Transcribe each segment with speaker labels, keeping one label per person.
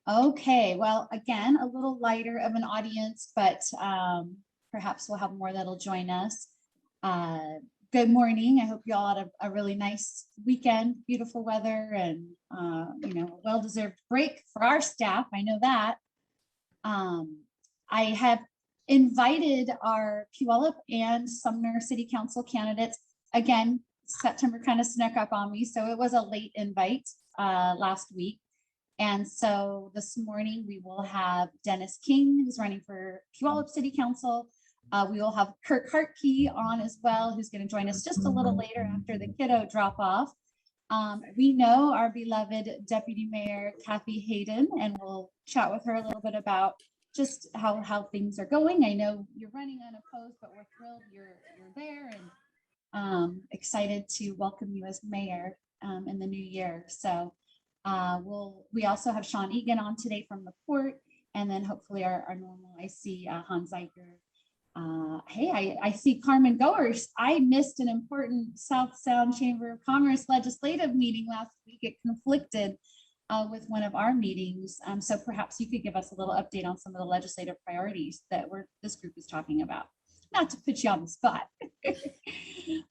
Speaker 1: Okay, well, again, a little lighter of an audience, but perhaps we'll have more that'll join us. Good morning. I hope you all had a really nice weekend, beautiful weather, and you know, a well-deserved break for our staff. I know that. I have invited our Puyallup and Sumner City Council candidates. Again, September kind of snuck up on me, so it was a late invite last week. And so this morning we will have Dennis King, who's running for Puyallup City Council. We will have Kurt Harkey on as well, who's going to join us just a little later after the kiddo drop off. We know our beloved Deputy Mayor Kathy Hayden, and we'll chat with her a little bit about just how things are going. I know you're running unopposed, but we're thrilled you're there, and excited to welcome you as mayor in the new year. So we also have Sean Egan on today from the port, and then hopefully our normal, I see Hans Eicher. Hey, I see Carmen Goers. I missed an important South Sound Chamber of Commerce legislative meeting last week. It conflicted with one of our meetings. So perhaps you could give us a little update on some of the legislative priorities that this group is talking about. Not to put you on the spot.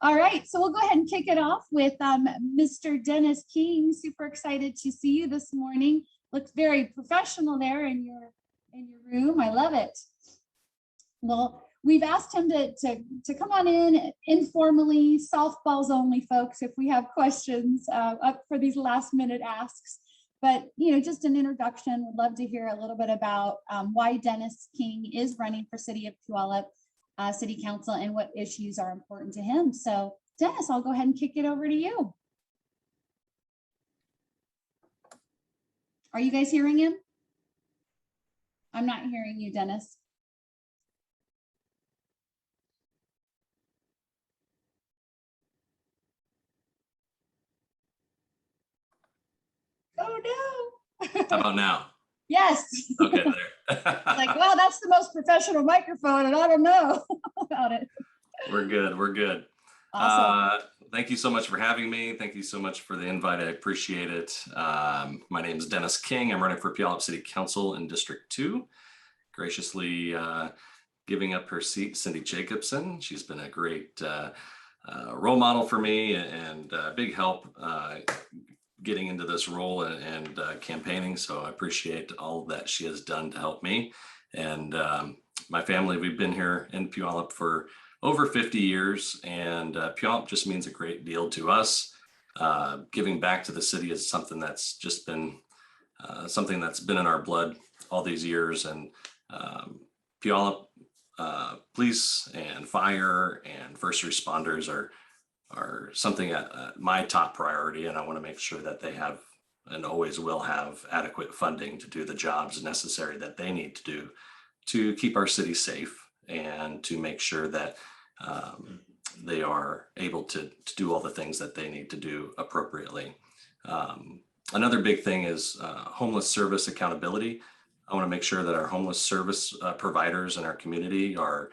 Speaker 1: All right, so we'll go ahead and kick it off with Mr. Dennis King. Super excited to see you this morning. Looks very professional there in your room. I love it. Well, we've asked him to come on in informally, softballs only, folks, if we have questions up for these last minute asks. But, you know, just an introduction. Would love to hear a little bit about why Dennis King is running for City of Puyallup City Council and what issues are important to him. So Dennis, I'll go ahead and kick it over to you. Are you guys hearing him? I'm not hearing you, Dennis. Oh no.
Speaker 2: How about now?
Speaker 1: Yes.
Speaker 2: Okay, there.
Speaker 1: Like, well, that's the most professional microphone, and I don't know about it.
Speaker 2: We're good. We're good.
Speaker 1: Awesome.
Speaker 2: Thank you so much for having me. Thank you so much for the invite. I appreciate it. My name is Dennis King. I'm running for Puyallup City Council in District 2. Graciously giving up her seat, Cindy Jacobson. She's been a great role model for me and big help getting into this role and campaigning. So I appreciate all that she has done to help me. And my family, we've been here in Puyallup for over 50 years, and Puyallup just means a great deal to us. Giving back to the city is something that's just been something that's been in our blood all these years. And Puyallup police and fire and first responders are something at my top priority, and I want to make sure that they have and always will have adequate funding to do the jobs necessary that they need to do to keep our city safe and to make sure that they are able to do all the things that they need to do appropriately. Another big thing is homeless service accountability. I want to make sure that our homeless service providers in our community are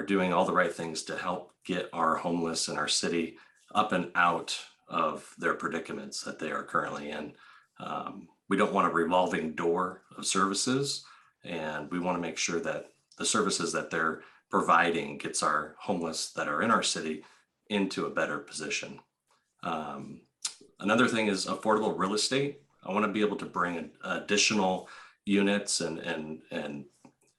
Speaker 2: doing all the right things to help get our homeless in our city up and out of their predicaments that they are currently in. We don't want a revolving door of services, and we want to make sure that the services that they're providing gets our homeless that are in our city into a better position. Another thing is affordable real estate. I want to be able to bring additional units and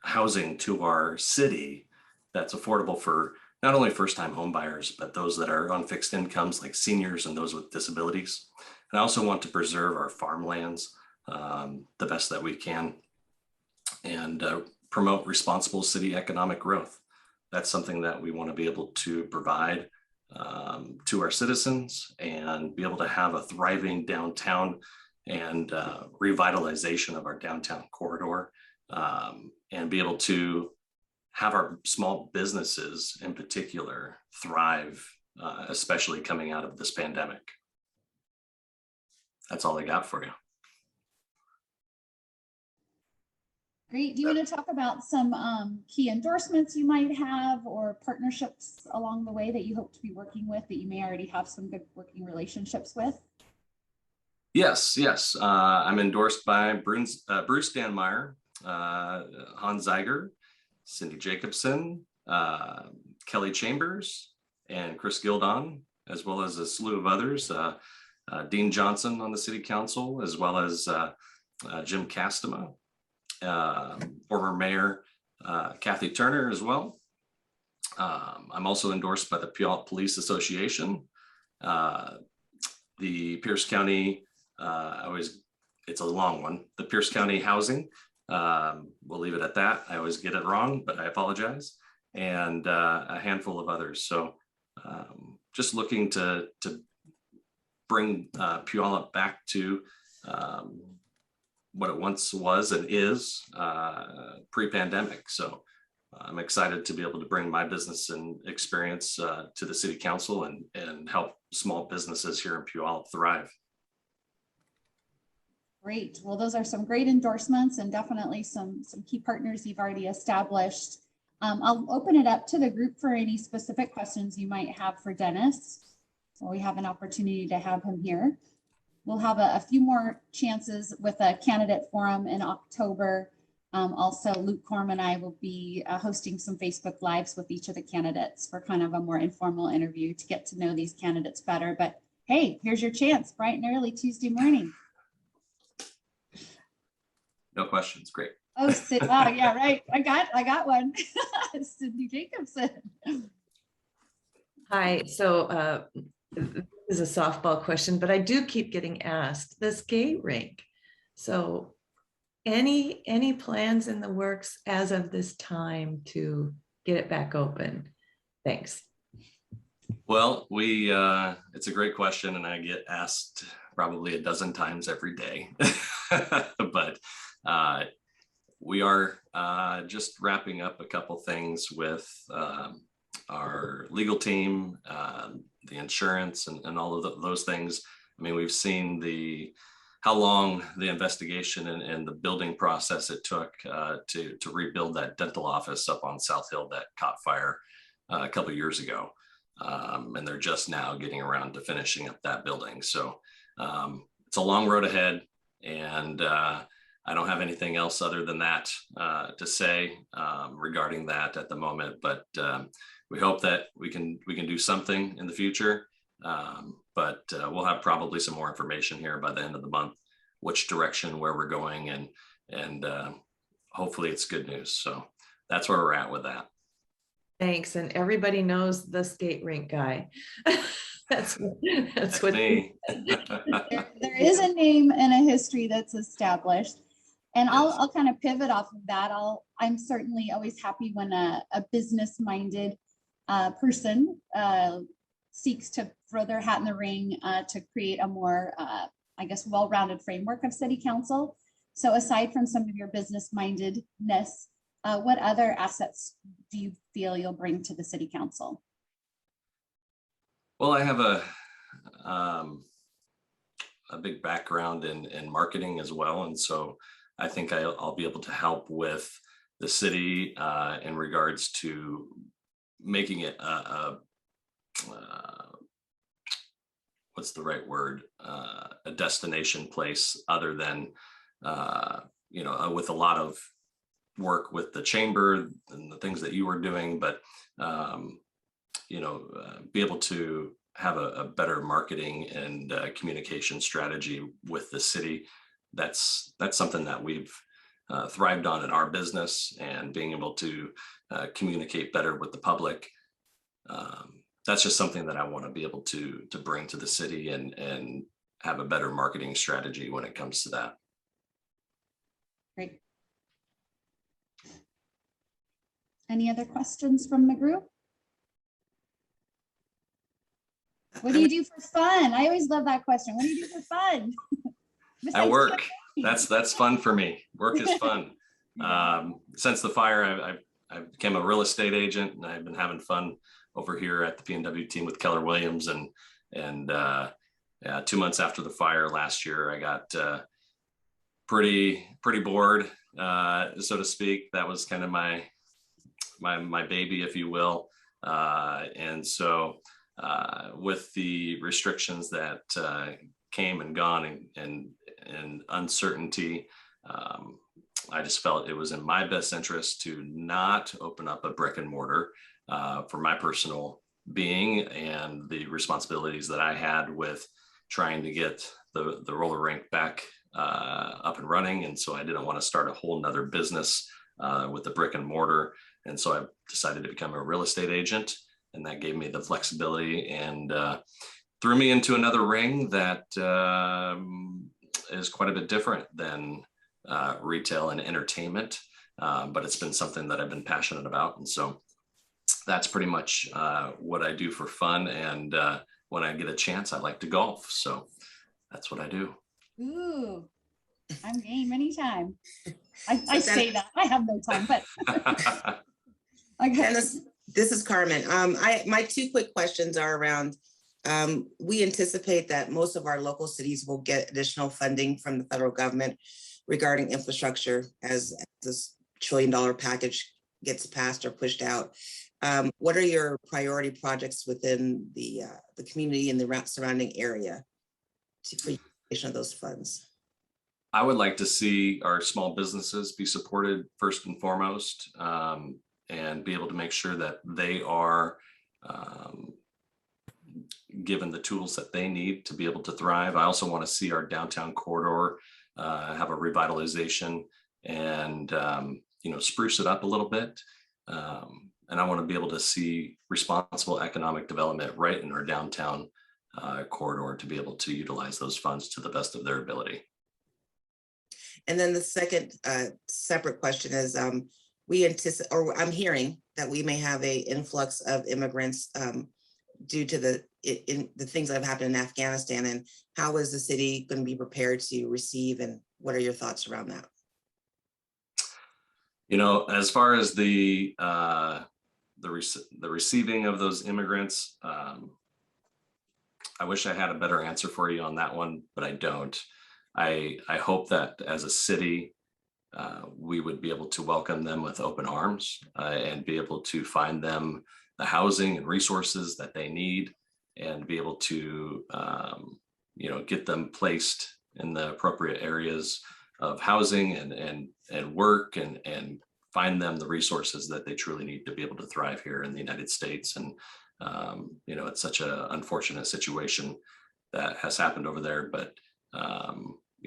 Speaker 2: housing to our city that's affordable for not only first-time home buyers, but those that are on fixed incomes like seniors and those with disabilities. And I also want to preserve our farmlands the best that we can and promote responsible city economic growth. That's something that we want to be able to provide to our citizens and be able to have a thriving downtown and revitalization of our downtown corridor and be able to have our small businesses in particular thrive, especially coming out of this pandemic. That's all I got for you.
Speaker 1: Great. Do you want to talk about some key endorsements you might have or partnerships along the way that you hope to be working with that you may already have some good working relationships with?
Speaker 2: Yes. I'm endorsed by Bruce Stanmeyer, Hans Zeiger, Cindy Jacobson, Kelly Chambers, and Chris Gildon, as well as a slew of others. Dean Johnson on the city council, as well as Jim Castema, former mayor Kathy Turner as well. I'm also endorsed by the Puyallup Police Association, the Pierce County, it's a long one, the Pierce County Housing. We'll leave it at that. I always get it wrong, but I apologize. And a handful of others. So just looking to bring Puyallup back to what it once was and is pre-pandemic. So I'm excited to be able to bring my business and experience to the city council and help small businesses here in Puyallup thrive.
Speaker 1: Great. Well, those are some great endorsements and definitely some key partners you've already established. I'll open it up to the group for any specific questions you might have for Dennis. So we have an opportunity to have him here. We'll have a few more chances with a candidate forum in October. Also, Luke Corm and I will be hosting some Facebook Lives with each of the candidates for kind of a more informal interview to get to know these candidates better. But hey, here's your chance, bright and early Tuesday morning.
Speaker 2: No questions. Great.
Speaker 1: Oh, wow, yeah, right. I got one. Cindy Jacobson.
Speaker 3: Hi. So this is a softball question, but I do keep getting asked the skate rink. So any plans in the works as of this time to get it back open? Thanks.
Speaker 2: Well, it's a great question, and I get asked probably a dozen times every day. But we are just wrapping up a couple things with our legal team, the insurance, and all of those things. I mean, we've seen how long the investigation and the building process it took to rebuild that dental office up on South Hill that caught fire a couple of years ago. And they're just now getting around to finishing up that building. So it's a long road ahead, and I don't have anything else other than that to say regarding that at the moment. But we hope that we can do something in the future. But we'll have probably some more information here by the end of the month, which direction, where we're going, and hopefully it's good news. So that's where we're at with that.
Speaker 3: Thanks. And everybody knows the skate rink guy. that's what
Speaker 2: me.
Speaker 1: there is a name and a history that's established. And I'll kind of pivot off of that. I'm certainly always happy when a business-minded person seeks to throw their hat in the ring to create a more, I guess, well-rounded framework of city council. So aside from some of your business-mindedness, what other assets do you feel you'll bring to the city council?
Speaker 2: Well, I have a big background in marketing as well. And so I think I'll be able to help with the city in regards to making it what's the right word? A destination place other than, with a lot of work with the chamber and the things that you were doing, but, be able to have a better marketing and communication strategy with the city. That's something that we've thrived on in our business, and being able to communicate better with the public. That's just something that I want to be able to bring to the city and have a better marketing strategy when it comes to that.
Speaker 1: Great. Any other questions from the group? What do you do for fun? I always love that question. What do you do for fun?
Speaker 2: I work. That's fun for me. Work is fun. Since the fire, I became a real estate agent, and I've been having fun over here at the P&W team with Keller Williams. And 2 months after the fire last year, I got pretty bored, so to speak. That was kind of my baby, if you will. And so with the restrictions that came and gone and uncertainty, I just felt it was in my best interest to not open up a brick and mortar for my personal being and the responsibilities that I had with trying to get the roller rink back up and running. And so I didn't want to start a whole nother business with the brick and mortar. And so I decided to become a real estate agent, and that gave me the flexibility and threw me into another ring that is quite a bit different than retail and entertainment. But it's been something that I've been passionate about. And so that's pretty much what I do for fun. And when I get a chance, I like to golf. So that's what I do.
Speaker 1: Ooh, I'm game anytime. I say that I have no time, but
Speaker 4: Dennis, this is Carmen. My two quick questions are around, we anticipate that most of our local cities will get additional funding from the federal government regarding infrastructure as this $1 trillion package gets passed or pushed out. What are your priority projects within the community and the surrounding area for utilization of those funds?
Speaker 2: I would like to see our small businesses be supported first and foremost, and be able to make sure that they are given the tools that they need to be able to thrive. I also want to see our downtown corridor have a revitalization and spruce it up a little bit. And I want to be able to see responsible economic development right in our downtown corridor to be able to utilize those funds to the best of their ability.
Speaker 4: And then the second separate question is, we anticipate, or I'm hearing that we may have a influx of immigrants due to the things that have happened in Afghanistan. And how is the city going to be prepared to receive, and what are your thoughts around that?
Speaker 2: As far as the receiving of those immigrants, I wish I had a better answer for you on that one, but I don't. I hope that as a city, we would be able to welcome them with open arms and be able to find them the housing and resources that they need, and be able to get them placed in the appropriate areas of housing and work, and find them the resources that they truly need to be able to thrive here in the United States. And it's such an unfortunate situation that has happened over there, but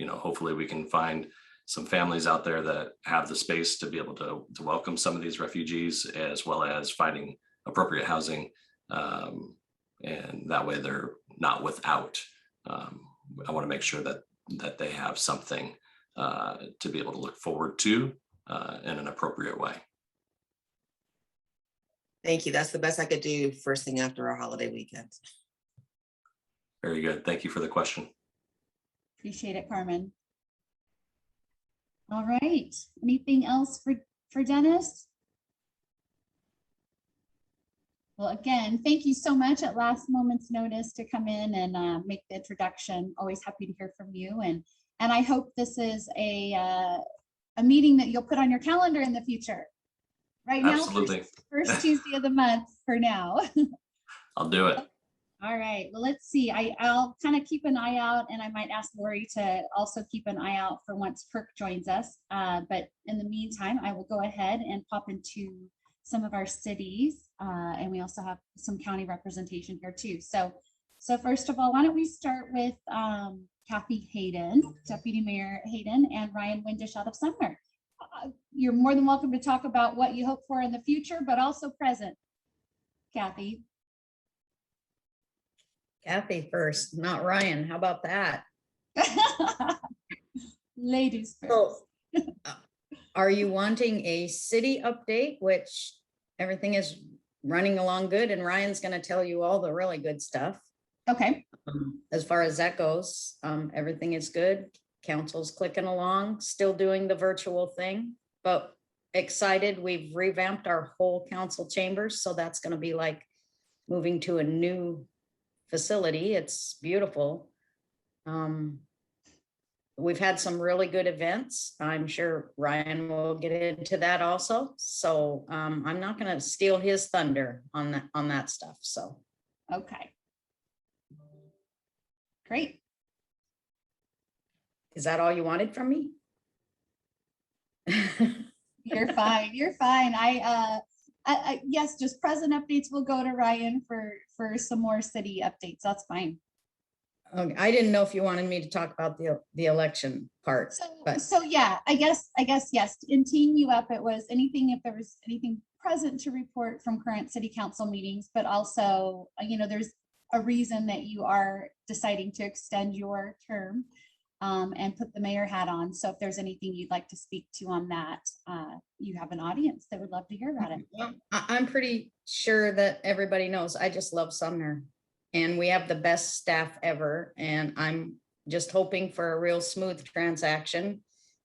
Speaker 2: hopefully we can find some families out there that have the space to be able to welcome some of these refugees, as well as finding appropriate housing, and that way they're not without. I want to make sure that they have something to be able to look forward to in an appropriate way.
Speaker 4: Thank you. That's the best I could do first thing after our holiday weekend.
Speaker 2: Very good. Thank you for the question.
Speaker 1: appreciate it, Carmen. All right. Anything else for Dennis? Well, again, thank you so much at last moment's notice to come in and make the introduction. Always happy to hear from you. And I hope this is a meeting that you'll put on your calendar in the future. Right now,
Speaker 2: absolutely.
Speaker 1: First Tuesday of the month for now.
Speaker 2: I'll do it.
Speaker 1: All right. Well, let's see. I'll kind of keep an eye out, and I might ask Lori to also keep an eye out for once Perk joins us. But in the meantime, I will go ahead and pop into some of our cities, and we also have some county representation here too. So first of all, why don't we start with Kathy Hayden, Deputy Mayor Hayden, and Ryan Windish out of Sumner. You're more than welcome to talk about what you hope for in the future, but also present. Kathy.
Speaker 5: Kathy first, not Ryan. How about that?
Speaker 1: Ladies first.
Speaker 5: So, are you wanting a city update, which everything is running along good, and Ryan's going to tell you all the really good stuff?
Speaker 1: Okay.
Speaker 5: As far as that goes, everything is good. Council's clicking along, still doing the virtual thing, but excited. We've revamped our whole council chambers, so that's going to be like moving to a new facility. It's beautiful. We've had some really good events. I'm sure Ryan will get into that also. So I'm not going to steal his thunder on that stuff. So
Speaker 1: okay, great.
Speaker 5: Is that all you wanted from me?
Speaker 1: You're fine. You're fine. Yes, just present updates will go to Ryan for some more city updates. That's fine.
Speaker 5: Okay, I didn't know if you wanted me to talk about the election part, but
Speaker 1: So yeah, I guess yes. In teeing you up, it was anything, if there was anything present to report from current city council meetings, but also, there's a reason that you are deciding to extend your term and put the mayor hat on. So if there's anything you'd like to speak to on that, you have an audience that would love to hear about it.
Speaker 5: well, I'm pretty sure that everybody knows I just love Sumner, and we have the best staff ever. And I'm just hoping for a real smooth transaction.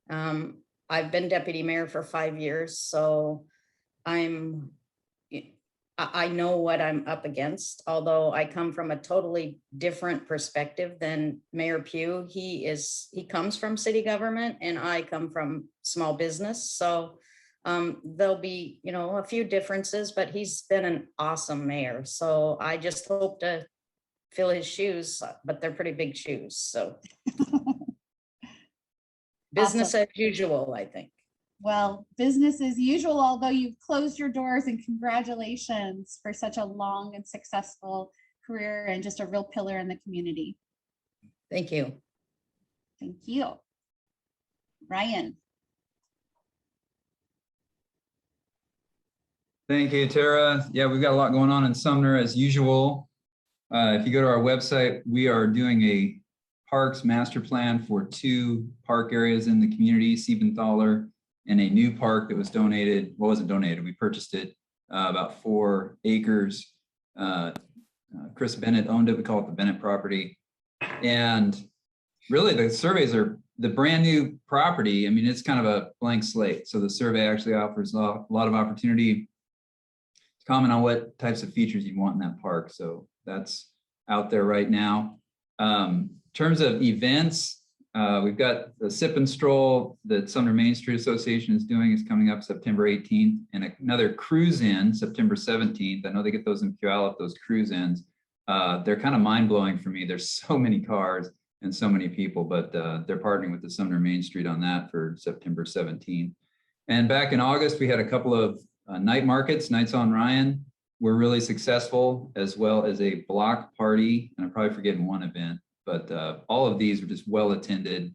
Speaker 5: I've been deputy mayor for 5 years, so I know what I'm up against, although I come from a totally different perspective than Mayor Pugh. He comes from city government and I come from small business. So there'll be, a few differences, but he's been an awesome mayor. So I just hope to fill his shoes, but they're pretty big shoes. So business as usual, I think.
Speaker 1: Well, business as usual, although you've closed your doors, and congratulations for such a long and successful career and just a real pillar in the community.
Speaker 5: Thank you.
Speaker 1: Thank you. Ryan.
Speaker 6: Thank you, Tara. Yeah, we've got a lot going on in Sumner as usual. If you go to our website, we are doing a parks master plan for 2 park areas in the community, Siebenthaler, and a new park that was donated. Well, wasn't donated, we purchased it, about 4 acres. Chris Bennett owned it. We call it the Bennett property. And really the surveys are the brand new property. I mean, it's kind of a blank slate. So the survey actually offers a lot of opportunity to comment on what types of features you want in that park. So that's out there right now. In terms of events, we've got the Sip and Stroll that Sumner Main Street Association is doing is coming up September 18th, and another cruise in September 17th. I know they get those in Puyallup, those cruise ins. They're kind of mind blowing for me. There's so many cars and so many people, but they're partnering with the Sumner Main Street on that for September 17th. And back in August, we had a couple of night markets, Nights on Ryan were really successful, as well as a block party. And I'm probably forgetting one event, but all of these were just well attended,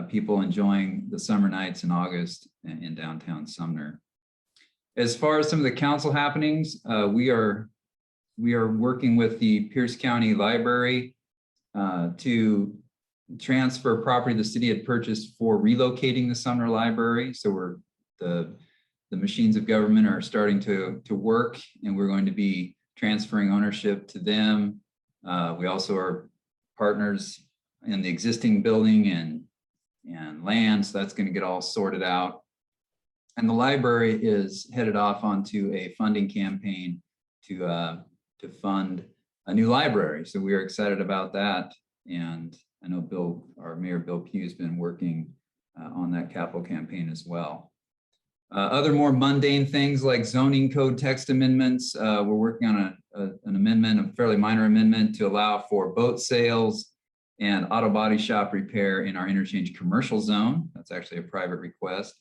Speaker 6: people enjoying the summer nights in August in downtown Sumner. As far as some of the council happenings, we are working with the Pierce County Library to transfer property the city had purchased for relocating the Sumner Library. So the machines of government are starting to work, and we're going to be transferring ownership to them. We also are partners in the existing building and land, so that's going to get all sorted out. And the library is headed off onto a funding campaign to fund a new library. So we are excited about that. And I know our Mayor Bill Pugh has been working on that capital campaign as well. Other more mundane things like zoning code text amendments. We're working on an amendment, a fairly minor amendment, to allow for boat sales and auto body shop repair in our interchange commercial zone. That's actually a private request.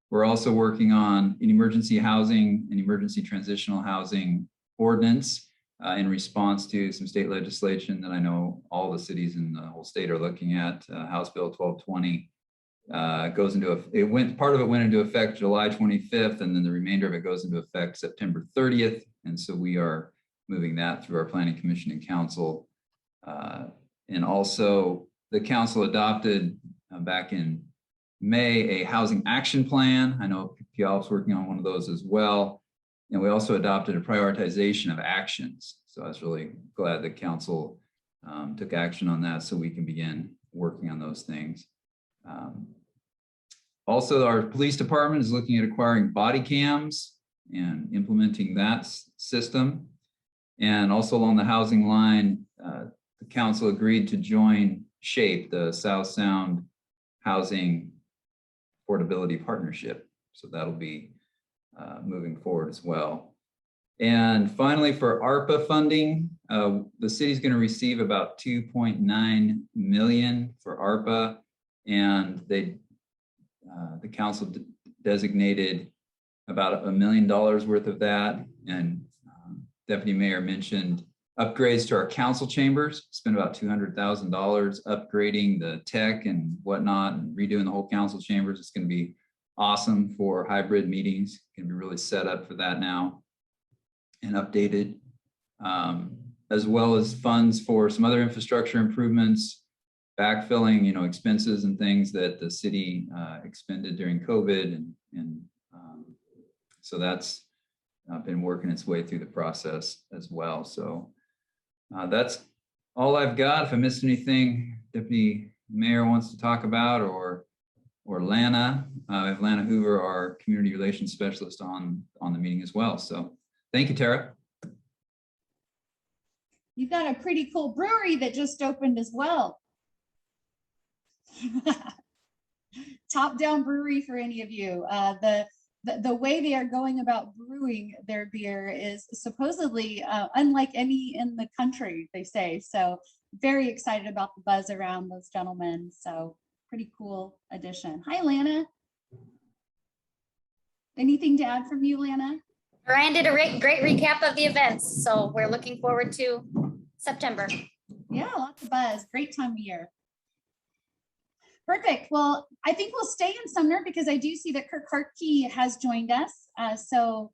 Speaker 6: We're also working on an emergency housing and emergency transitional housing ordinance in response to some state legislation that I know all the cities in the whole state are looking at. House Bill 1220 part of it went into effect July 25th, and then the remainder of it goes into effect September 30th. And so we are moving that through our planning commission and council. And also the council adopted back in May a housing action plan. I know Puyallup's working on one of those as well. And we also adopted a prioritization of actions. So I was really glad the council took action on that so we can begin working on those things. Also, our police department is looking at acquiring body cams and implementing that system. And also along the housing line, the council agreed to join SHAPE, the South Sound Housing Affordability Partnership. So that'll be moving forward as well. And finally, for ARPA funding, the city's going to receive about $2.9 million for ARPA. and the council designated about $1 million worth of that. And Deputy Mayor mentioned upgrades to our council chambers, spent about $200,000 upgrading the tech and whatnot and redoing the whole council chambers. It's going to be awesome for hybrid meetings. Can be really set up for that now and updated, as well as funds for some other infrastructure improvements, backfilling, expenses and things that the city expended during COVID, and so that's been working its way through the process as well. So that's all I've got. If I missed anything, Deputy Mayor wants to talk about, or Lana, I have Lana Hoover, our community relations specialist, on the meeting as well. So thank you, Tara.
Speaker 1: You've got a pretty cool brewery that just opened as well. Top down brewery for any of you. The way they are going about brewing their beer is supposedly unlike any in the country, they say. So very excited about the buzz around those gentlemen. So pretty cool addition. Hi, Lana. Anything to add from you, Lana?
Speaker 7: Ryan did a great recap of the events, so we're looking forward to September.
Speaker 1: Yeah, lots of buzz. Great time of year. Perfect. Well, I think we'll stay in Sumner because I do see that Kirk Harkey has joined us. So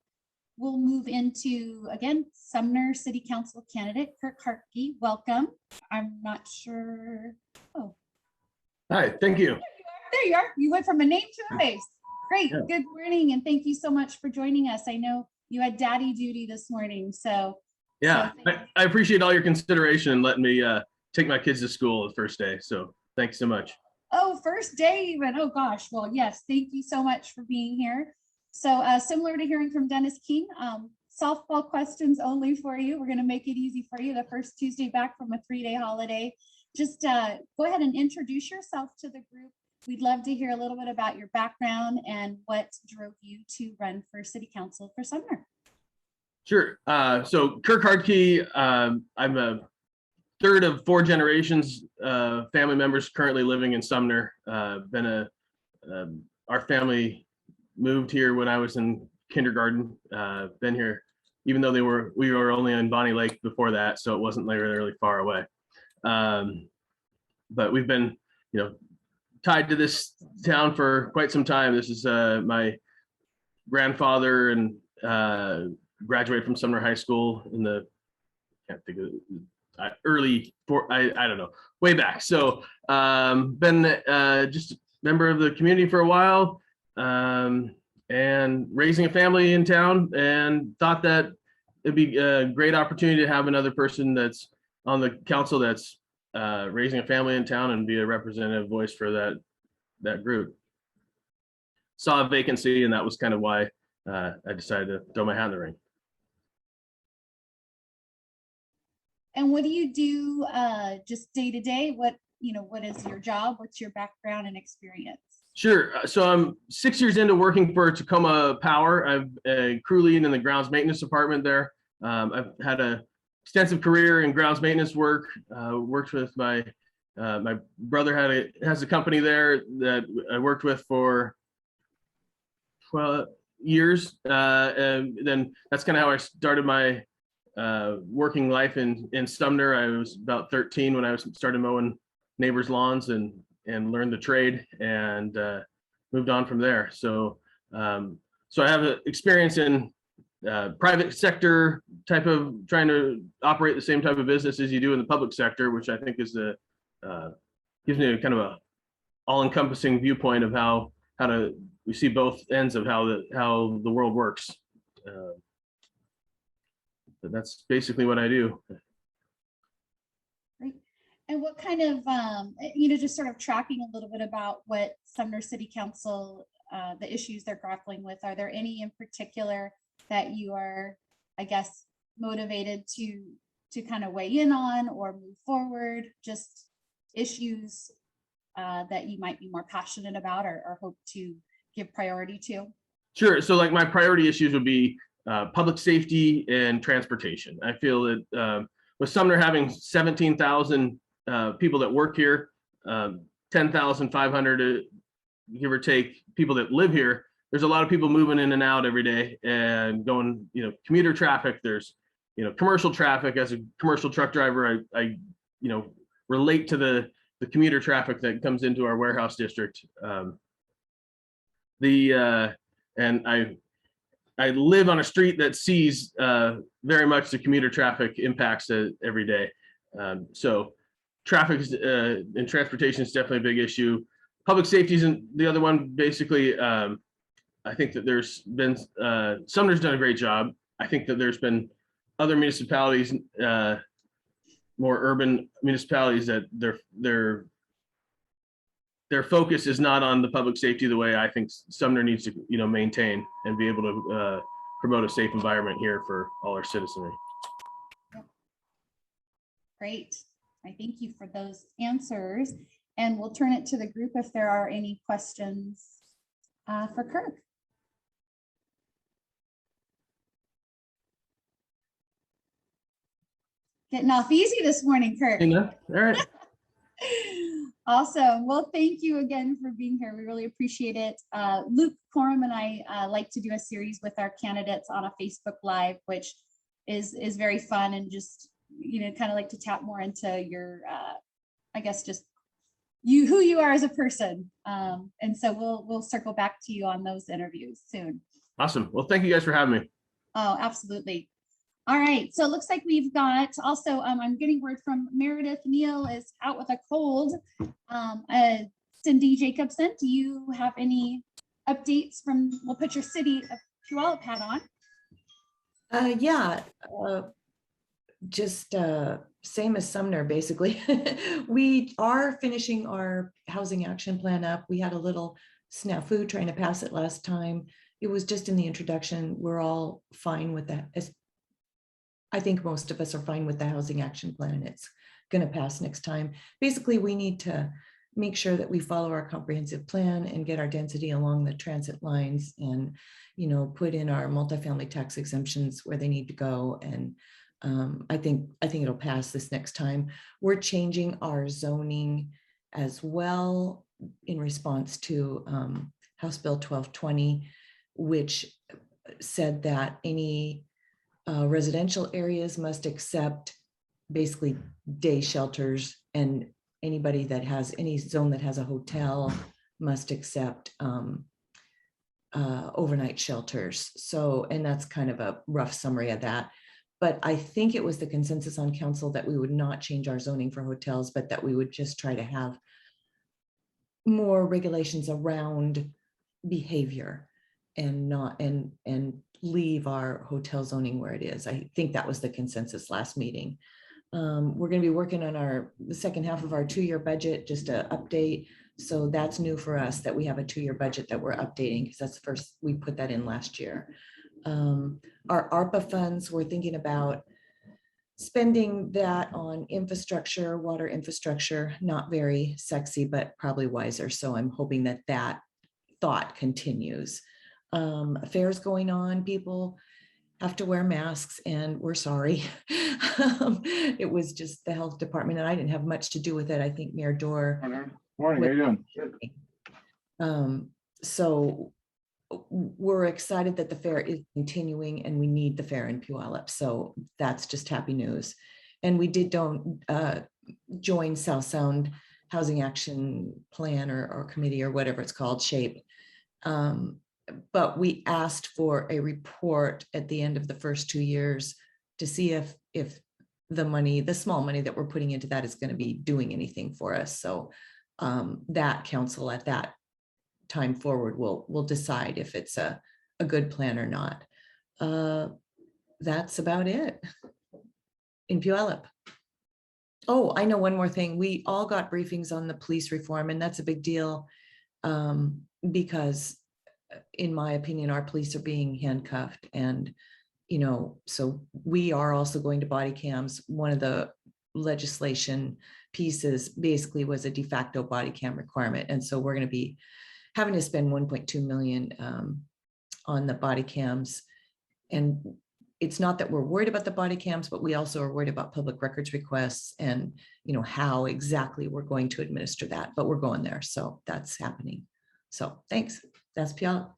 Speaker 1: we'll move into, again, Sumner City Council candidate, Kirk Harkey. Welcome. I'm not sure. Oh.
Speaker 8: Hi, thank you.
Speaker 1: There you are. You went from a name to a face. Great.
Speaker 8: Yeah.
Speaker 1: Good morning. And thank you so much for joining us. I know you had daddy duty this morning. So
Speaker 8: Yeah, I appreciate all your consideration and letting me take my kids to school the first day. So thanks so much.
Speaker 1: oh, first day even. Oh gosh. Well, yes, thank you so much for being here. So similar to hearing from Dennis King, softball questions only for you. We're going to make it easy for you. The first Tuesday back from a 3-day holiday. Just go ahead and introduce yourself to the group. We'd love to hear a little bit about your background and what drove you to run for City Council for Sumner.
Speaker 8: Sure. So Kirk Harkey, I'm a third of 4 generations, family members currently living in Sumner. Our family moved here when I was in kindergarten. Been here, even though we were only on Bonnie Lake before that, so it wasn't really far away. But we've been, tied to this town for quite some time. This is my grandfather, and graduated from Sumner High School in the, can't think of I don't know, way back. So been just a member of the community for a while, and raising a family in town, and thought that it'd be a great opportunity to have another person that's on the council that's raising a family in town and be a representative voice for that group. Saw a vacancy, and that was kind of why I decided to throw my hat in the ring.
Speaker 1: And what do you do just day to day? What is your job? What's your background and experience?
Speaker 8: Sure. So I'm 6 years into working for Tacoma Power. I'm a crew lead in the grounds maintenance department there. I've had a extensive career in grounds maintenance work. Worked with my brother has a company there that I worked with for 12 years, and then that's kind of how I started my working life in Sumner. I was about 13 when I started mowing neighbors' lawns and learned the trade, and moved on from there. So I have experience in private sector type of trying to operate the same type of business as you do in the public sector, which I think is gives me a kind of a all-encompassing viewpoint of how we see both ends of how the world works. But that's basically what I do.
Speaker 1: Great. And what kind of, just sort of tracking a little bit about what Sumner City Council, the issues they're grappling with. Are there any in particular that you are, I guess, motivated to kind of weigh in on or move forward? Just issues that you might be more passionate about or hope to give priority to? Sure.
Speaker 8: So like my priority issues would be public safety and transportation. I feel that with Sumner having 17,000 people that work here, 10,500, give or take, people that live here. There's a lot of people moving in and out every day and going, commuter traffic. There's, commercial traffic. As a commercial truck driver, I relate to the commuter traffic that comes into our warehouse district. And I live on a street that sees very much the commuter traffic impacts every day. So traffic and transportation is definitely a big issue. Public safety isn't the other one. Basically, I think that there's been, Sumner's done a great job. I think that there's been other municipalities, more urban municipalities, that their focus is not on the public safety the way I think Sumner needs to, maintain and be able to promote a safe environment here for all our citizenry.
Speaker 1: Great. I thank you for those answers. And we'll turn it to the group if there are any questions for Kirk. Getting off easy this morning, Kirk.
Speaker 8: All right.
Speaker 1: Awesome. Well, thank you again for being here. We really appreciate it. Luke Coram and I like to do a series with our candidates on a Facebook Live, which is very fun, and just, kind of like to tap more into your, I guess, just who you are as a person. And so we'll circle back to you on those interviews soon.
Speaker 8: Awesome. Well, thank you guys for having me.
Speaker 1: Oh, absolutely. All right, so it looks like we've got also, I'm getting word from Meredith Neal is out with a cold. Cindy Jacobson, do you have any updates from, we'll put your city of Puyallup hat on?
Speaker 3: Yeah, just same as Sumner, basically. We are finishing our housing action plan up. We had a little snafu trying to pass it last time. It was just in the introduction. We're all fine with that. I think most of us are fine with the housing action plan. It's going to pass next time. Basically, we need to make sure that we follow our comprehensive plan and get our density along the transit lines, and put in our multifamily tax exemptions where they need to go. And I think it'll pass this next time. We're changing our zoning as well in response to House Bill 1220, which said that any residential areas must accept basically day shelters, and anybody that has any zone that has a hotel must accept overnight shelters. So, and that's kind of a rough summary of that. But I think it was the consensus on council that we would not change our zoning for hotels, but that we would just try to have more regulations around behavior and not and leave our hotel zoning where it is. I think that was the consensus last meeting. We're going to be working on the second half of our 2-year budget, just to update. So that's new for us, that we have a 2-year budget that we're updating, because that's the first, we put that in last year. Our ARPA funds, we're thinking about spending that on infrastructure, water infrastructure, not very sexy, but probably wiser. So I'm hoping that that thought continues. Affairs going on, people have to wear masks, and we're sorry. It was just the health department, and I didn't have much to do with it. I think Mayor Dorr.
Speaker 9: Morning, how you doing?
Speaker 3: So we're excited that the fair is continuing, and we need the fair in Puyallup. So that's just happy news. And we did join South Sound Housing Action Plan or committee or whatever it's called, SHAPE. But we asked for a report at the end of the first 2 years to see if the money, the small money that we're putting into that, is going to be doing anything for us. So that council at that time forward will decide if it's a good plan or not. That's about it in Puyallup. Oh, I know one more thing. We all got briefings on the police reform, and that's a big deal because in my opinion, our police are being handcuffed, and so we are also going to body cams. One of the legislation pieces basically was a de facto body cam requirement, and so we're going to be having to spend 1.2 million on the body cams. And it's not that we're worried about the body cams, but we also are worried about public records requests and, you know, how exactly we're going to administer that, but we're going there. So that's happening. So thanks. That's Puyallup.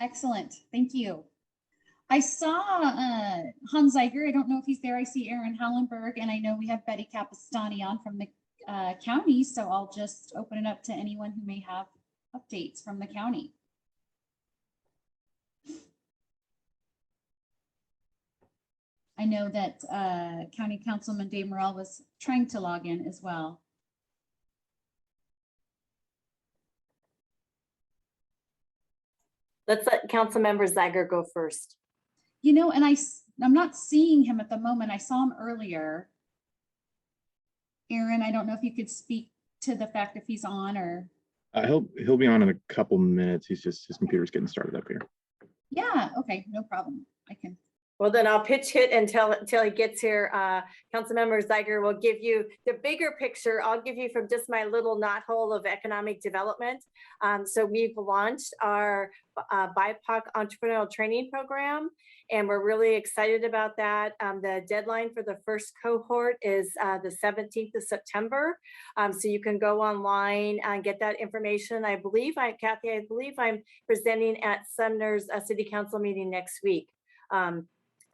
Speaker 1: Excellent. Thank you. I saw Hans Zeiger. I don't know if he's there. I see Aaron Hallenberg, and I know we have Betty Capistani on from the county. So I'll just open it up to anyone who may have updates from the county. I know that County Councilman Dave Morrell was trying to log in as well.
Speaker 10: Let's let Councilmember Zeiger go first.
Speaker 1: You know, and I'm not seeing him at the moment. I saw him earlier. Aaron, I don't know if you could speak to the fact if he's on or.
Speaker 9: He'll be on in a couple minutes. He's just, his computer's getting started up here.
Speaker 1: Yeah, okay, no problem. I can.
Speaker 10: Well, then I'll pitch it until he gets here. Councilmember Zeiger will give you the bigger picture. I'll give you from just my little knothole of economic development. So we've launched our BIPOC entrepreneurial training program, and we're really excited about that. The deadline for the first cohort is the 17th of September. So you can go online and get that information. Kathy, I believe I'm presenting at Sumner's city council meeting next week.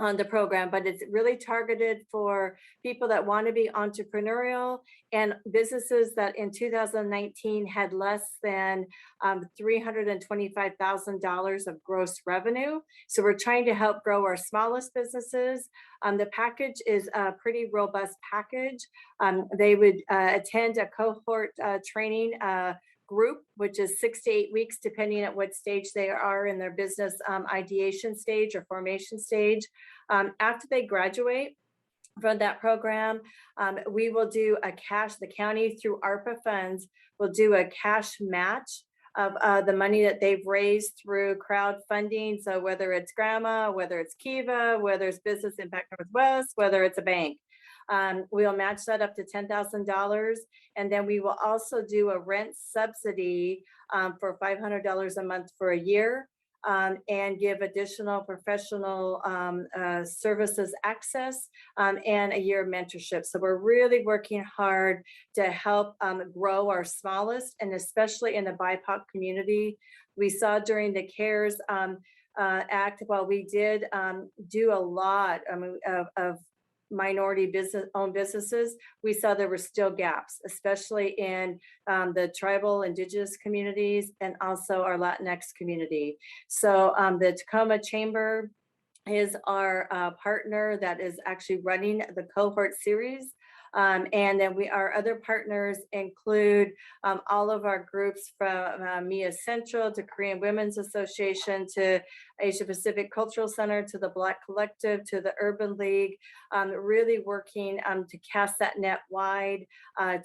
Speaker 10: On the program, but it's really targeted for people that want to be entrepreneurial and businesses that in 2019 had less than $325,000 of gross revenue. So we're trying to help grow our smallest businesses. The package is a pretty robust package. They would attend a cohort training group, which is 6 to 8 weeks, depending on what stage they are in their business ideation stage or formation stage. After they graduate from that program, we will do the county through Arpa funds will do a cash match of the money that they've raised through crowdfunding. So whether it's Grandma, whether it's Kiva, whether it's Business Impact Northwest, whether it's a bank. We'll match that up to $10,000. And then we will also do a rent subsidy for $500 a month for a year and give additional professional services access and a year of mentorship. So we're really working hard to help grow our smallest, and especially in the BIPOC community. We saw during the CARES Act, while we did do a lot of minority owned businesses, we saw there were still gaps, especially in the tribal indigenous communities and also our Latinx community. So the Tacoma Chamber is our partner that is actually running the cohort series. And then our other partners include all of our groups from MIA Central to Korean Women's Association to Asia Pacific Cultural Center to the Black Collective to the Urban League, really working to cast that net wide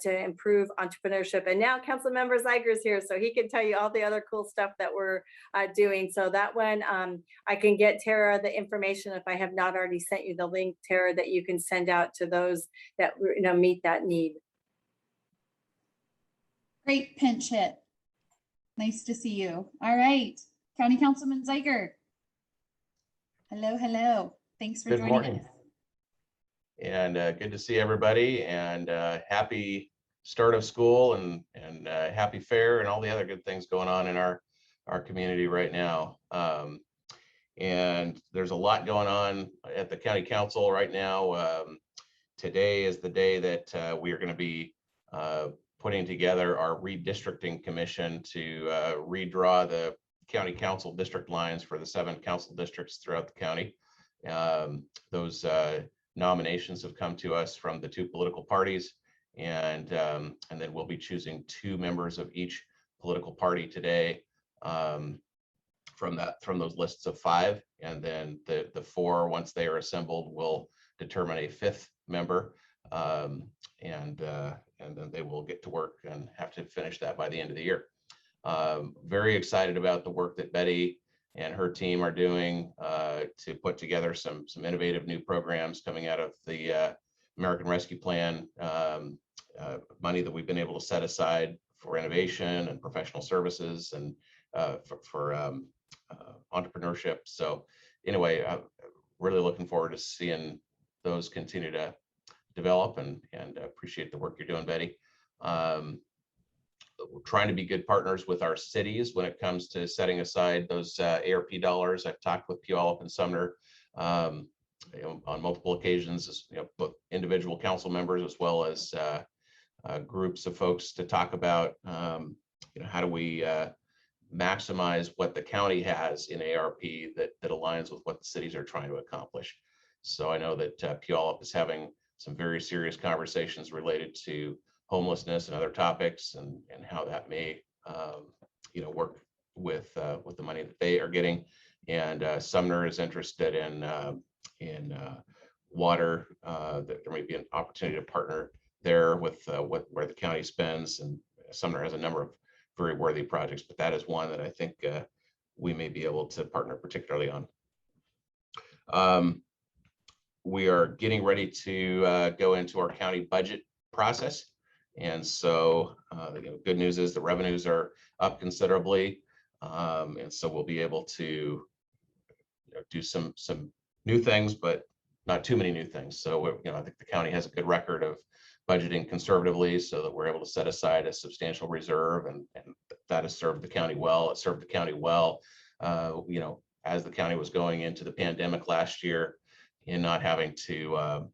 Speaker 10: to improve entrepreneurship. And now Councilmember Zeiger is here, so he can tell you all the other cool stuff that we're doing. So that one, I can get Tara the information if I have not already sent you the link, Tara, that you can send out to those that meet that need.
Speaker 1: Great pinch hit. Nice to see you. All right, County Councilman Zeiger. Hello, hello. Thanks for joining us.
Speaker 11: And good to see everybody, and happy start of school and happy fair and all the other good things going on in our community right now. And there's a lot going on at the county council right now. Today is the day that we are going to be putting together our Redistricting Commission to redraw the county council district lines for the 7 council districts throughout the county. Those nominations have come to us from the 2 political parties, and then we'll be choosing 2 members of each political party today from those lists of 5, and then the 4, once they are assembled, will determine a 5th member, and then they will get to work and have to finish that by the end of the year. Very excited about the work that Betty and her team are doing to put together some innovative new programs coming out of the American Rescue Plan, money that we've been able to set aside for innovation and professional services and for entrepreneurship. So anyway, really looking forward to seeing those continue to develop, and appreciate the work you're doing, Betty. We're trying to be good partners with our cities when it comes to setting aside those ARP dollars. I've talked with Puyallup and Sumner on multiple occasions, as both individual council members as well as groups of folks, to talk about how do we maximize what the county has in ARP that aligns with what the cities are trying to accomplish. So I know that Puyallup is having some very serious conversations related to homelessness and other topics, and how that may work with the money that they are getting. And Sumner is interested in water, that there may be an opportunity to partner there with where the county spends. And Sumner has a number of very worthy projects, but that is one that I think we may be able to partner particularly on. We are getting ready to go into our county budget process. And so good news is the revenues are up considerably. And so we'll be able to do some new things, but not too many new things. So I think the county has a good record of budgeting conservatively, so that we're able to set aside a substantial reserve, and that has served the county well. It served the county well, as the county was going into the pandemic last year, in not having to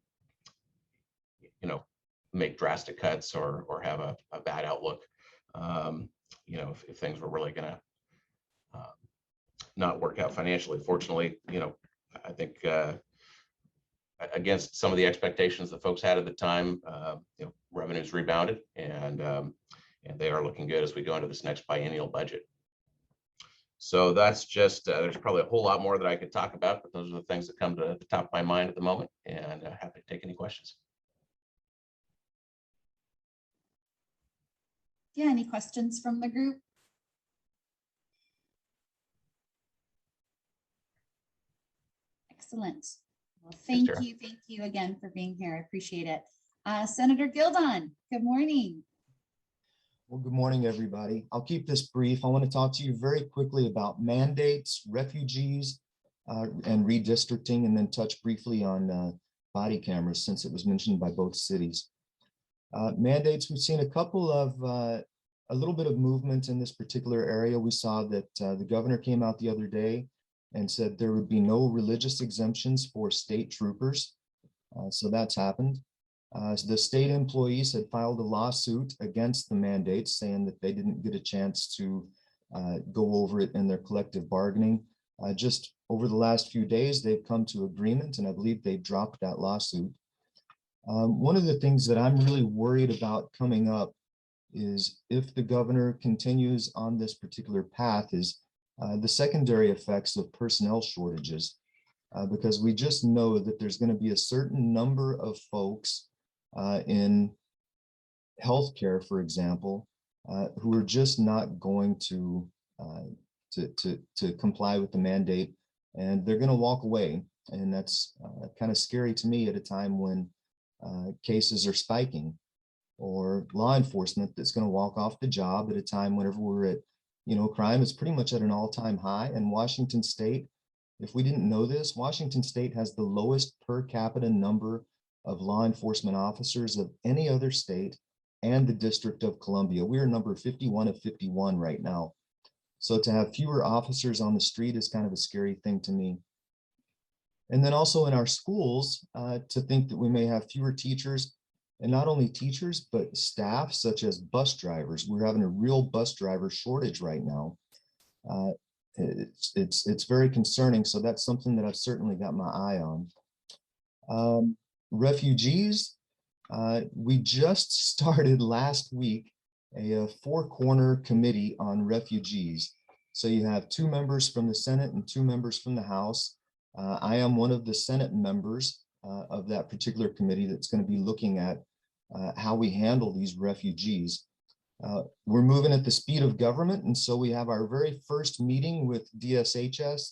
Speaker 11: make drastic cuts or have a bad outlook. If things were really going to not work out financially. Fortunately, I think against some of the expectations that folks had at the time, revenues rebounded, and they are looking good as we go into this next biennial budget. So that's just, there's probably a whole lot more that I could talk about, but those are the things that come to the top of my mind at the moment, and happy to take any questions.
Speaker 1: Yeah, any questions from the group? Excellent. Well, thank you again for being here. I appreciate it. Senator Gildon, good morning.
Speaker 12: Well, good morning, everybody. I'll keep this brief. I want to talk to you very quickly about mandates, refugees, and redistricting, and then touch briefly on body cameras, since it was mentioned by both cities. Mandates, we've seen a couple of, a little bit of movement in this particular area. We saw that the governor came out the other day and said there would be no religious exemptions for state troopers. So that's happened. The state employees had filed a lawsuit against the mandates, saying that they didn't get a chance to go over it in their collective bargaining. Just over the last few days, they've come to agreement, and I believe they've dropped that lawsuit. One of the things that I'm really worried about coming up is, if the governor continues on this particular path, is the secondary effects of personnel shortages, because we just know that there's going to be a certain number of folks in healthcare, for example, who are just not going to comply with the mandate, and they're going to walk away. And that's kind of scary to me at a time when cases are spiking, or law enforcement that's going to walk off the job at a time whenever we're at, crime is pretty much at an all-time high. And Washington State, if we didn't know this, Washington State has the lowest per capita number of law enforcement officers of any other state, and the District of Columbia. We are number 51 of 51 right now. So to have fewer officers on the street is kind of a scary thing to me. And then also in our schools, to think that we may have fewer teachers, and not only teachers, but staff such as bus drivers. We're having a real bus driver shortage right now. It's very concerning. So that's something that I've certainly got my eye on. Refugees, we just started last week a four-corner committee on refugees. So you have 2 members from the Senate and 2 members from the House. I am one of the Senate members of that particular committee that's going to be looking at how we handle these refugees. We're moving at the speed of government, and so we have our very first meeting with DSHS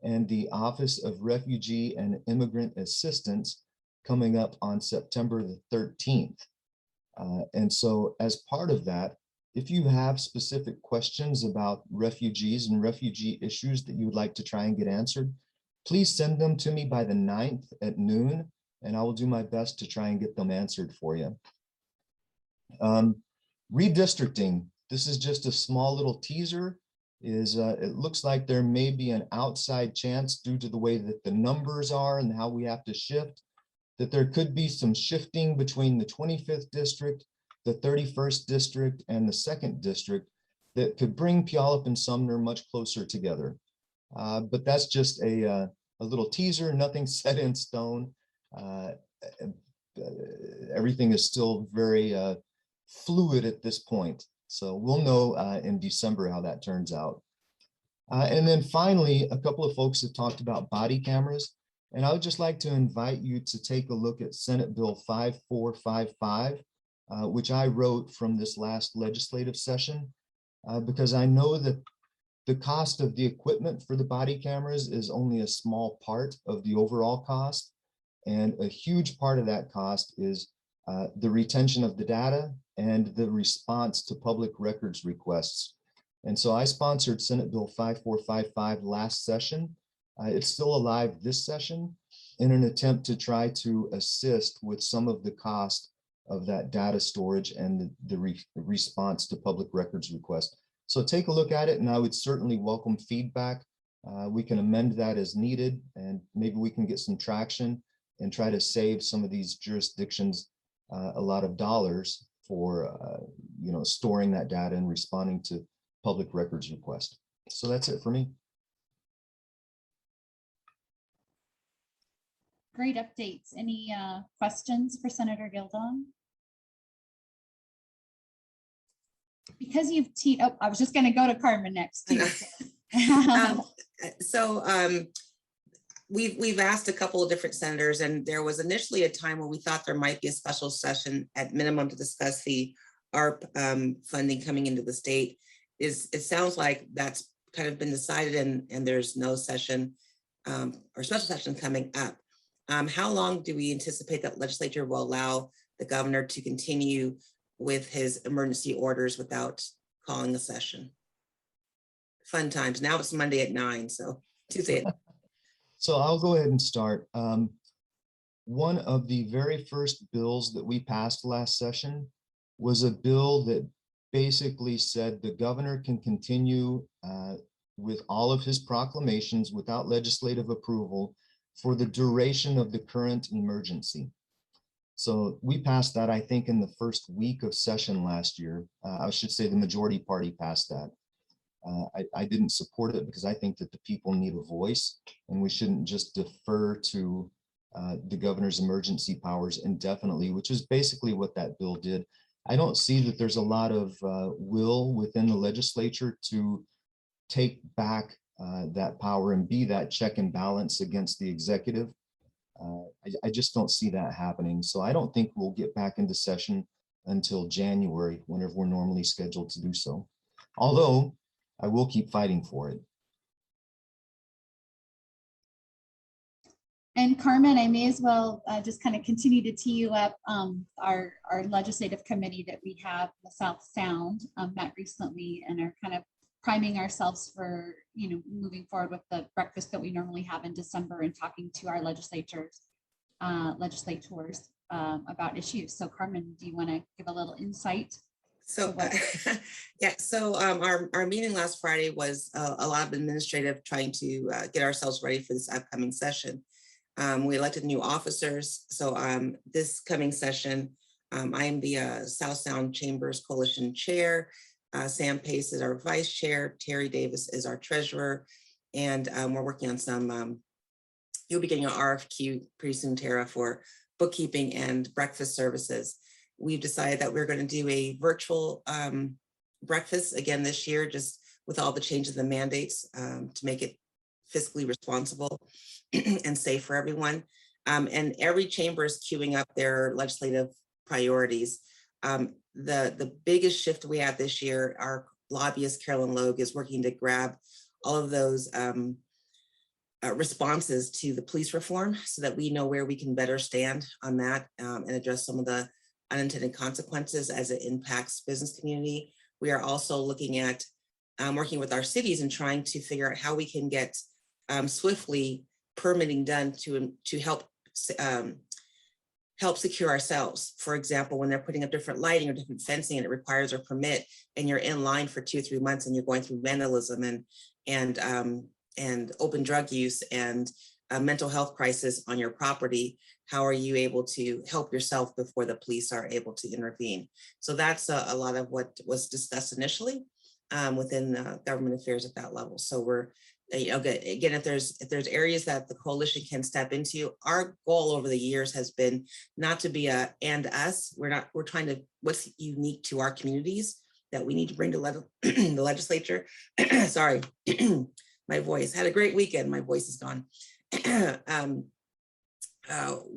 Speaker 12: and the Office of Refugee and Immigrant Assistance coming up on September the 13th. And so as part of that, If you have specific questions about refugees and refugee issues that you would like to try and get answered, please send them to me by the 9th at noon, and I will do my best to try and get them answered for you. Redistricting, this is just a small little teaser. It looks like there may be an outside chance due to the way that the numbers are and how we have to shift, that there could be some shifting between the 25th district, the 31st district, and the 2nd district that could bring Puyallup and Sumner much closer together. But that's just a little teaser, nothing set in stone. Everything is still very fluid at this point. So we'll know in December how that turns out. And then finally, a couple of folks have talked about body cameras. And I would just like to invite you to take a look at Senate Bill 5455, which I wrote from this last legislative session, because I know that the cost of the equipment for the body cameras is only a small part of the overall cost. And a huge part of that cost is the retention of the data and the response to public records requests. And so I sponsored Senate Bill 5455 last session. It's still alive this session in an attempt to try to assist with some of the cost of that data storage and the response to public records requests. So take a look at it, and I would certainly welcome feedback. We can amend that as needed, and maybe we can get some traction and try to save some of these jurisdictions a lot of dollars for storing that data and responding to public records requests. So that's it for me.
Speaker 1: Great updates. Any questions for Senator Gildon? Because you've teed up, I was just going to go to Carmen next too.
Speaker 4: We've asked a couple of different senators, and there was initially a time when we thought there might be a special session at minimum to discuss the ARP funding coming into the state. It sounds like that's kind of been decided, and there's no session or special session coming up. How long do we anticipate that legislature will allow the governor to continue with his emergency orders without calling a session? Fun times. Now it's Monday at 9, so Tuesday.
Speaker 12: So I'll go ahead and start. One of the very first bills that we passed last session was a bill that basically said the governor can continue with all of his proclamations without legislative approval for the duration of the current emergency. So we passed that, I think, in the first week of session last year. I should say the majority party passed that. I didn't support it because I think that the people need a voice, and we shouldn't just defer to the governor's emergency powers indefinitely, which is basically what that bill did. I don't see that there's a lot of will within the legislature to take back that power and be that check and balance against the executive. I just don't see that happening. So I don't think we'll get back into session until January, whenever we're normally scheduled to do so. Although I will keep fighting for it.
Speaker 1: And Carmen, I may as well just kind of continue to tee you up. Our legislative committee that we have, the South Sound, met recently and are kind of priming ourselves for moving forward with the breakfast that we normally have in December and talking to our legislators about issues. So Carmen, do you want to give a little insight?
Speaker 4: So yeah, so our meeting last Friday was a lot of administrative, trying to get ourselves ready for this upcoming session. We elected new officers. So this coming session, I am the South Sound Chambers Coalition Chair. Sam Pace is our Vice Chair. Terry Davis is our Treasurer. And we're working on some, you'll be getting an RFQ pretty soon, Tara, for bookkeeping and breakfast services. We've decided that we're going to do a virtual breakfast again this year, just with all the changes in the mandates to make it fiscally responsible and safe for everyone. And every chamber is queuing up their legislative priorities. The biggest shift we had this year, our lobbyist, Carolyn Logue, is working to grab all of those responses to the police reform so that we know where we can better stand on that and address some of the unintended consequences as it impacts business community. we are also looking at working with our cities and trying to figure out how we can get swiftly permitting done to help help secure ourselves. For example, when they're putting up different lighting or different fencing and it requires a permit and you're in line for 2 or 3 months and you're going through vandalism and open drug use and a mental health crisis on your property, how are you able to help yourself before the police are able to intervene? So that's a lot of what was discussed initially within government affairs at that level. So we're, again, if there's areas that the coalition can step into, our goal over the years has been not to be a and us. We're trying to, what's unique to our communities that we need to bring to the legislature. Sorry, my voice. Had a great weekend. My voice is gone.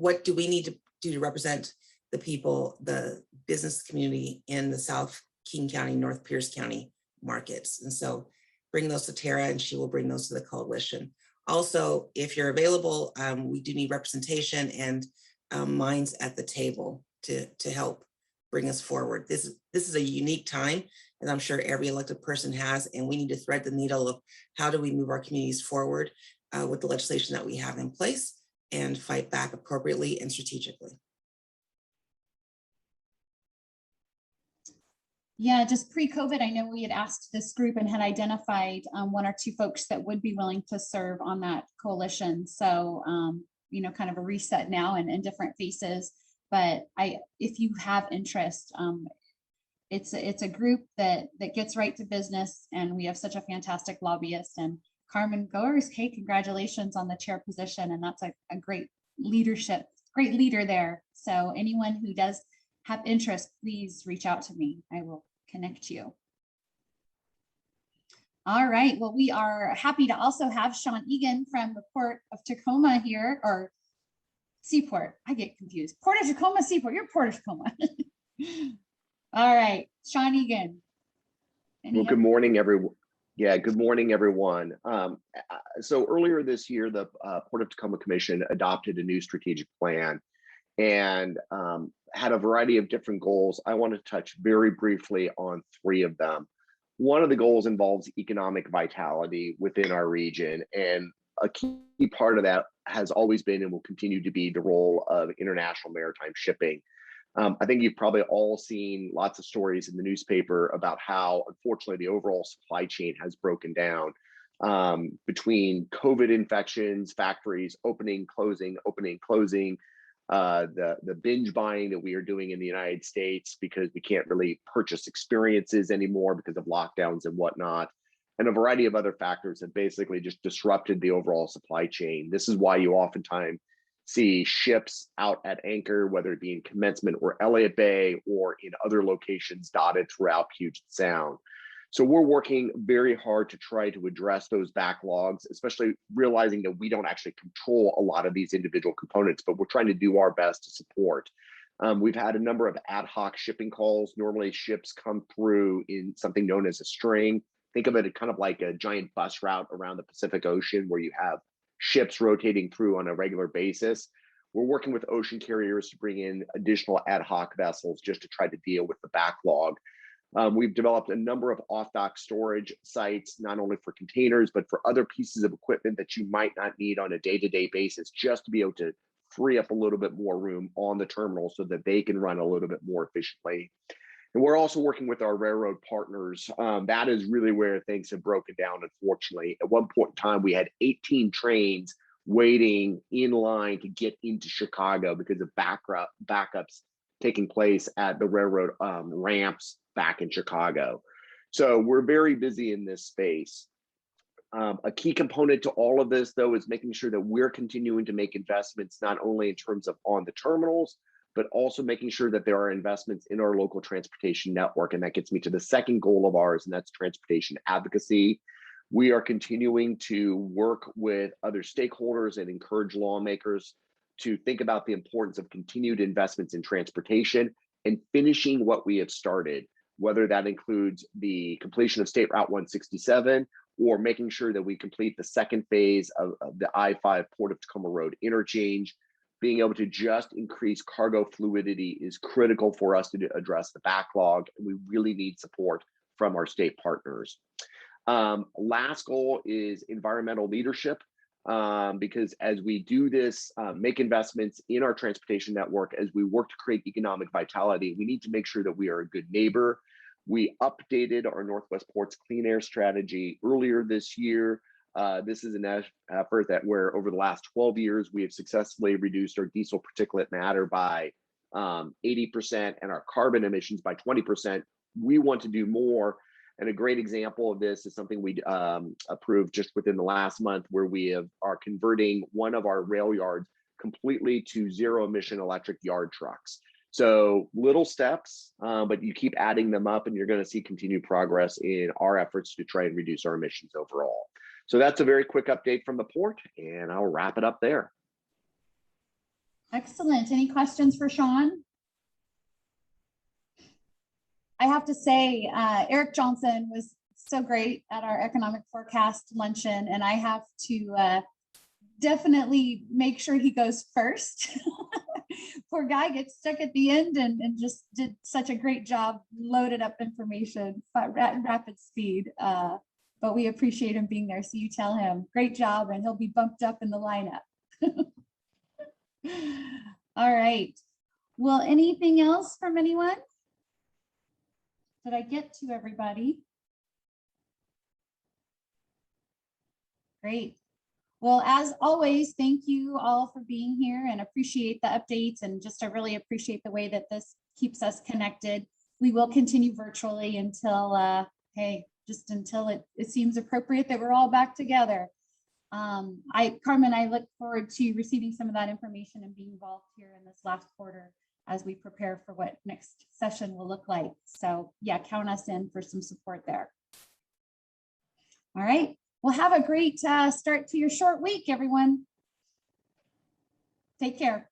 Speaker 4: What do we need to do to represent the people, the business community in the South King County, North Pierce County markets? And so bring those to Tara and she will bring those to the coalition. Also, if you're available, we do need representation and minds at the table to help bring us forward. This is a unique time, and I'm sure every elected person has, and we need to thread the needle of how do we move our communities forward with the legislation that we have in place and fight back appropriately and strategically.
Speaker 1: Yeah, just pre-COVID, I know we had asked this group and had identified 1 or 2 folks that would be willing to serve on that coalition. So, kind of a reset now and different faces. But if you have interest, it's a group that gets right to business, and we have such a fantastic lobbyist. And Carmen Goers, hey, congratulations on the chair position, and that's a great leader there. So anyone who does have interest, please reach out to me. I will connect you. All right, well, we are happy to also have Sean Egan from the Port of Tacoma here, or Seaport. I get confused. Port of Tacoma, Seaport. You're Port of Tacoma. All right, Sean Egan.
Speaker 13: Well, good morning, everyone. Yeah, good morning, everyone. So earlier this year, the Port of Tacoma Commission adopted a new strategic plan and had a variety of different goals. I want to touch very briefly on 3 of them. One of the goals involves economic vitality within our region, and a key part of that has always been and will continue to be the role of international maritime shipping. I think you've probably all seen lots of stories in the newspaper about how, unfortunately, the overall supply chain has broken down between COVID infections, factories opening, closing, the binge buying that we are doing in the United States because we can't really purchase experiences anymore because of lockdowns and whatnot, and a variety of other factors that basically just disrupted the overall supply chain. This is why you oftentimes see ships out at anchor, whether it be in Commencement or Elliott Bay or in other locations dotted throughout Puget Sound. So we're working very hard to try to address those backlogs, especially realizing that we don't actually control a lot of these individual components, but we're trying to do our best to support. We've had a number of ad hoc shipping calls. Normally ships come through in something known as a string. Think of it kind of like a giant bus route around the Pacific Ocean where you have ships rotating through on a regular basis. We're working with ocean carriers to bring in additional ad hoc vessels just to try to deal with the backlog. We've developed a number of off-dock storage sites, not only for containers, but for other pieces of equipment that you might not need on a day-to-day basis, just to be able to free up a little bit more room on the terminal so that they can run a little bit more efficiently. And we're also working with our railroad partners. That is really where things have broken down, unfortunately. At one point in time, we had 18 trains waiting in line to get into Chicago because of backups taking place at the railroad ramps back in Chicago. So we're very busy in this space. A key component to all of this, though, is making sure that we're continuing to make investments, not only in terms of on the terminals, but also making sure that there are investments in our local transportation network. And that gets me to the second goal of ours, and that's transportation advocacy. We are continuing to work with other stakeholders and encourage lawmakers to think about the importance of continued investments in transportation and finishing what we have started, whether that includes the completion of State Route 167 or making sure that we complete the second phase of the I-5 Port of Tacoma Road interchange. Being able to just increase cargo fluidity is critical for us to address the backlog. And we really need support from our state partners. Last goal is environmental leadership, because as we do this, make investments in our transportation network, as we work to create economic vitality, we need to make sure that we are a good neighbor. We updated our Northwest Ports Clean Air Strategy earlier this year. This is an effort that where over the last 12 years, we have successfully reduced our diesel particulate matter by 80% and our carbon emissions by 20%. We want to do more. And a great example of this is something we approved just within the last month, where we are converting one of our rail yards completely to zero emission electric yard trucks. So little steps, but you keep adding them up and you're going to see continued progress in our efforts to try and reduce our emissions overall. So that's a very quick update from the port, and I'll wrap it up there.
Speaker 1: Excellent. Any questions for Sean? I have to say, Eric Johnson was so great at our economic forecast luncheon, and I have to definitely make sure he goes first. Poor guy gets stuck at the end and just did such a great job, loaded up information at rapid speed. But we appreciate him being there. So you tell him, great job, and he'll be bumped up in the lineup. All right. Well, anything else from anyone? Did I get to everybody? Great. Well, as always, thank you all for being here and appreciate the updates, and just I really appreciate the way that this keeps us connected. We will continue virtually until, just until it seems appropriate that we're all back together. Carmen, I look forward to receiving some of that information and being involved here in this last quarter as we prepare for what next session will look like. So yeah, count us in for some support there. All right. Well, have a great start to your short week, everyone. Take care.